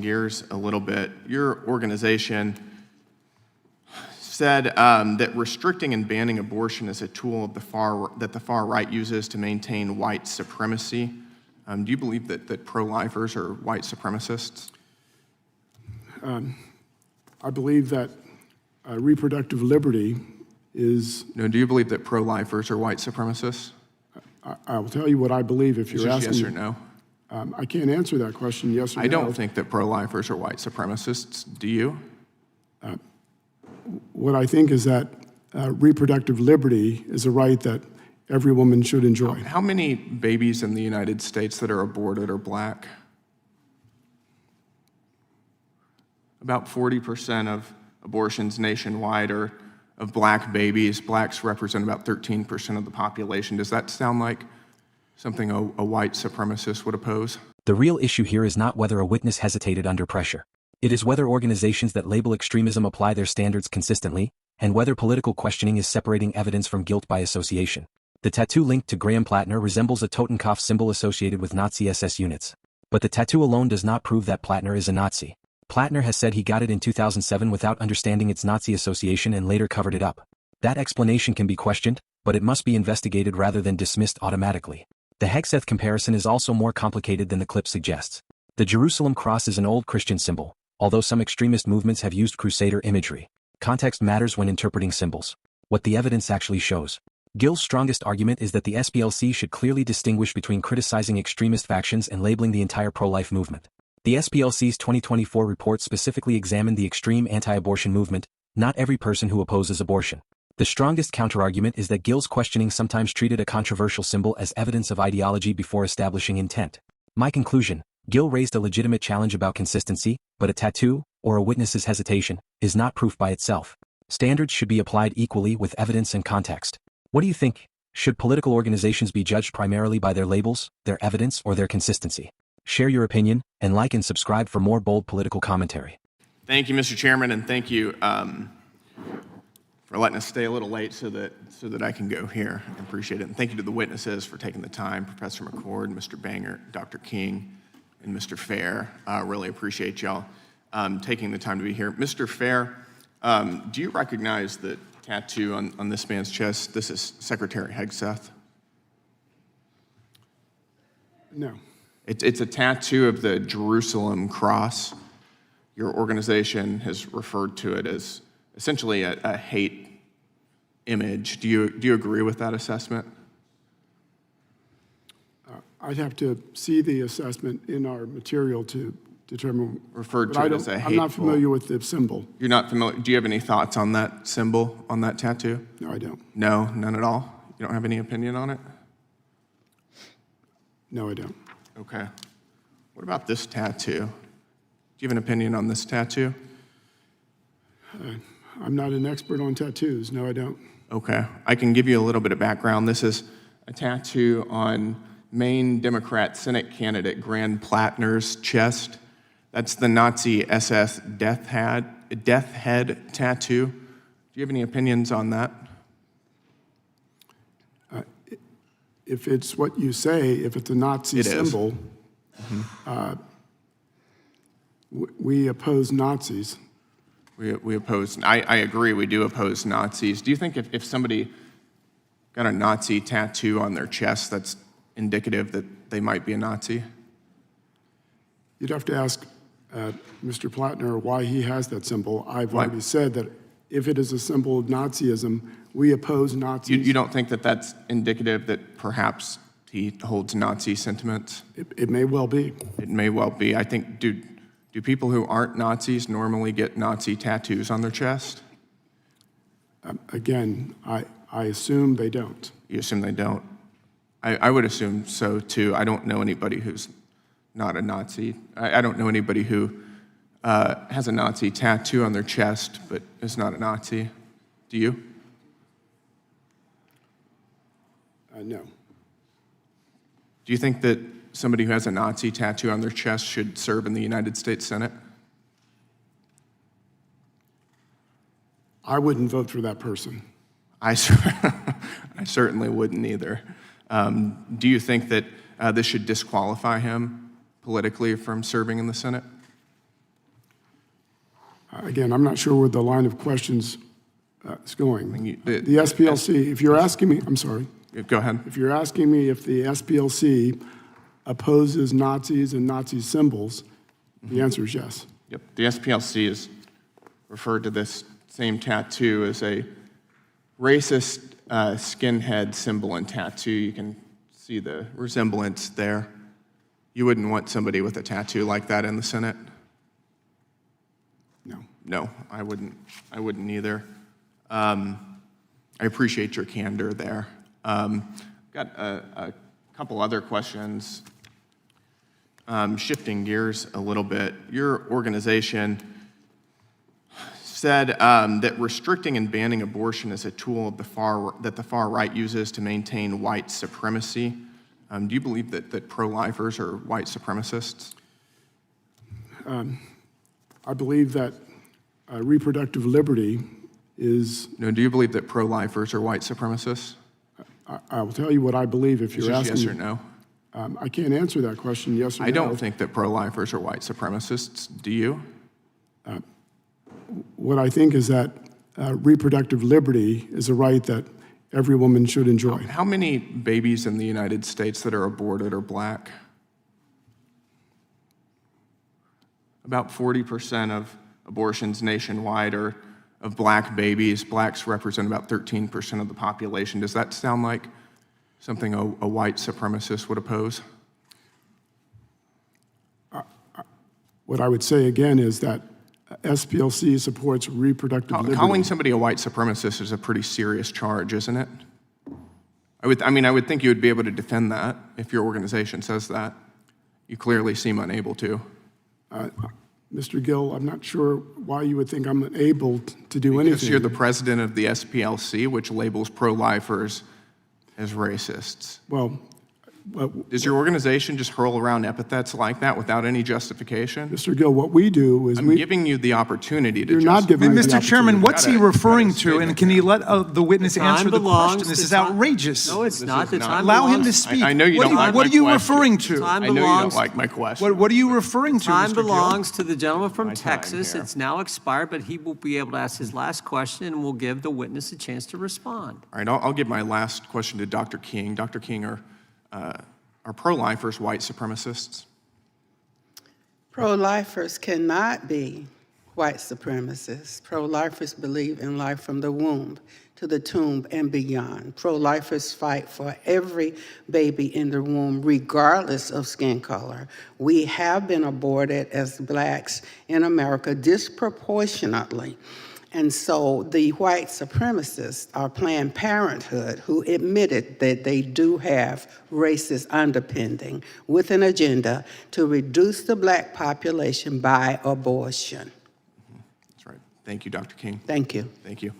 Gears a little bit. Your organization said that restricting and banning abortion is a tool of that the far right uses to maintain white supremacy. Do you believe that pro-lifers are white supremacists? I believe that reproductive liberty is... No, do you believe that pro-lifers are white supremacists? I will tell you what I believe if you're asking. Yes or no? I can't answer that question, yes or no. I don't think that pro-lifers are white supremacists. Do you? What I think is that reproductive liberty is a right that every woman should enjoy. How many babies in the United States that are aborted are black? About 40% of abortions nationwide are of black babies. Blacks represent about 13% of the population. Does that sound like something a white supremacist would oppose? The real issue here is not whether a witness hesitated under pressure. It is whether organizations that label extremism apply their standards consistently, and whether political questioning is separating evidence from guilt by association. The tattoo linked to Graham Platner resembles a Totenkopf symbol associated with Nazi SS units. But the tattoo alone does not prove that Platner is a Nazi. Platner has said he got it in 2007 without understanding its Nazi association and later covered it up. That explanation can be questioned, but it must be investigated rather than dismissed automatically. The Hegseth comparison is also more complicated than the clip suggests. The Jerusalem cross is an old Christian symbol, although some extremist movements have used crusader imagery. Context matters when interpreting symbols. What the evidence actually shows. Gill's strongest argument is that the SPLC should clearly distinguish between criticizing extremist factions and labeling the entire pro-life movement. The SPLC's 2024 report specifically examined the extreme anti-abortion movement, not every person who opposes abortion. The strongest counterargument is that Gill's questioning sometimes treated a controversial symbol as evidence of ideology before establishing intent. My conclusion: Gill raised a legitimate challenge about consistency, but a tattoo, or a witness's hesitation, is not proof by itself. Standards should be applied equally with evidence and context. What do you think? Should political organizations be judged primarily by their labels, their evidence, or their consistency? Share your opinion, and like and subscribe for more bold political commentary. Thank you, Mr. Chairman, and thank you for letting us stay a little late so that I can go here. I appreciate it. And thank you to the witnesses for taking the time, Professor McCord, Mr. Banger, Dr. King, and Mr. Fair. Really appreciate y'all taking the time to be here. Mr. Fair, do you recognize the tattoo on this man's chest? This is Secretary Hegseth. No. It's a tattoo of the Jerusalem cross. Your organization has referred to it as essentially a hate image. Do you agree with that assessment? I'd have to see the assessment in our material to determine. Referred to it as a hateful. I'm not familiar with the symbol. You're not familiar. Do you have any thoughts on that symbol, on that tattoo? No, I don't. No, none at all? You don't have any opinion on it? No, I don't. Okay. What about this tattoo? Do you have an opinion on this tattoo? I'm not an expert on tattoos. No, I don't. Okay. I can give you a little bit of background. This is a tattoo on Maine Democrat Senate candidate Graham Platner's chest. That's the Nazi SS death head tattoo. Do you have any opinions on that? If it's what you say, if it's a Nazi symbol, we oppose Nazis. We oppose, I agree, we do oppose Nazis. Do you think if somebody got a Nazi tattoo on their chest, that's indicative that they might be a Nazi? You'd have to ask Mr. Platner why he has that symbol. I've already said that if it is a symbol of Nazism, we oppose Nazis. You don't think that that's indicative that perhaps he holds Nazi sentiments? It may well be. It may well be. I think, do people who aren't Nazis normally get Nazi tattoos on their chest? Again, I assume they don't. You assume they don't? I would assume so, too. I don't know anybody who's not a Nazi. I don't know anybody who has a Nazi tattoo on their chest but is not a Nazi. Do you? No. Do you think that somebody who has a Nazi tattoo on their chest should serve in the United States Senate? I wouldn't vote for that person. I certainly wouldn't either. Do you think that this should disqualify him politically from serving in the Senate? Again, I'm not sure where the line of questions is going. the- The SPLC, if you're asking me, I'm sorry, Go ahead. if you're asking me if the SPLC opposes Nazis and Nazi symbols, the answer is yes. Yep. The SPLC has referred to this same tattoo as a racist skinhead symbol and tattoo. You can see the resemblance there. You wouldn't want somebody with a tattoo like that in the Senate? No. No, I wouldn't either. I appreciate your candor there. Got a couple other questions. Shifting gears a little bit, your organization said that restricting and banning abortion is a tool of that the far right uses to maintain white supremacy. Do you believe that pro-lifers are white supremacists? I believe that reproductive liberty is, No, do you believe that pro-lifers are white supremacists? I will tell you what I believe if It's you're just asking. yes or no? I can't answer that question, yes or no. I don't think that pro-lifers are white supremacists. Do you? What I think is that reproductive liberty is a right that every woman should enjoy. How many babies in the United States that are aborted are black? About 40% of abortions nationwide are of black babies. Blacks represent about 13% of the population. Does that sound like something a white supremacist would oppose? What I would say again is that SPLC supports reproductive liberty. Calling somebody a white supremacist is a pretty serious charge, isn't it? I would think you would be able to defend that if your organization says that. You clearly seem unable to. Mr. Gill, I'm not sure why you would think I'm unable to do Because anything. you're the president of the SPLC, which labels pro-lifers as racists. Well, Does your organization just hurl around epithets like that without any justification? Mr. Gill, what we do is I'm giving you the opportunity to You're not justify. giving me the Mr. Chairman, opportunity. what's he referring to, and can he let the witness answer the question? This is outrageous. No, it's not. The not. time Allow him to belongs- speak. I know you don't like What my are you question. referring to? Time I know you don't belongs- like my question. What are you referring to, Time Mr. Gill? belongs to the gentleman from My time Texas. here. It's now expired, but he will be able to ask his last question, and we'll give the witness a chance to respond. All right, I'll give my last question to Dr. King. Dr. King, are pro-lifers white supremacists? Pro-lifers cannot be white supremacists. Pro-lifers believe in life from the womb to the tomb and beyond. Pro-lifers fight for every baby in the womb, regardless of skin color. We have been aborted as blacks in America disproportionately. And so the white supremacists are Planned Parenthood, who admitted that they do have racist underpinning with an agenda to reduce the black population by abortion. That's right. Thank you, Dr. King. Thank you. Thank you.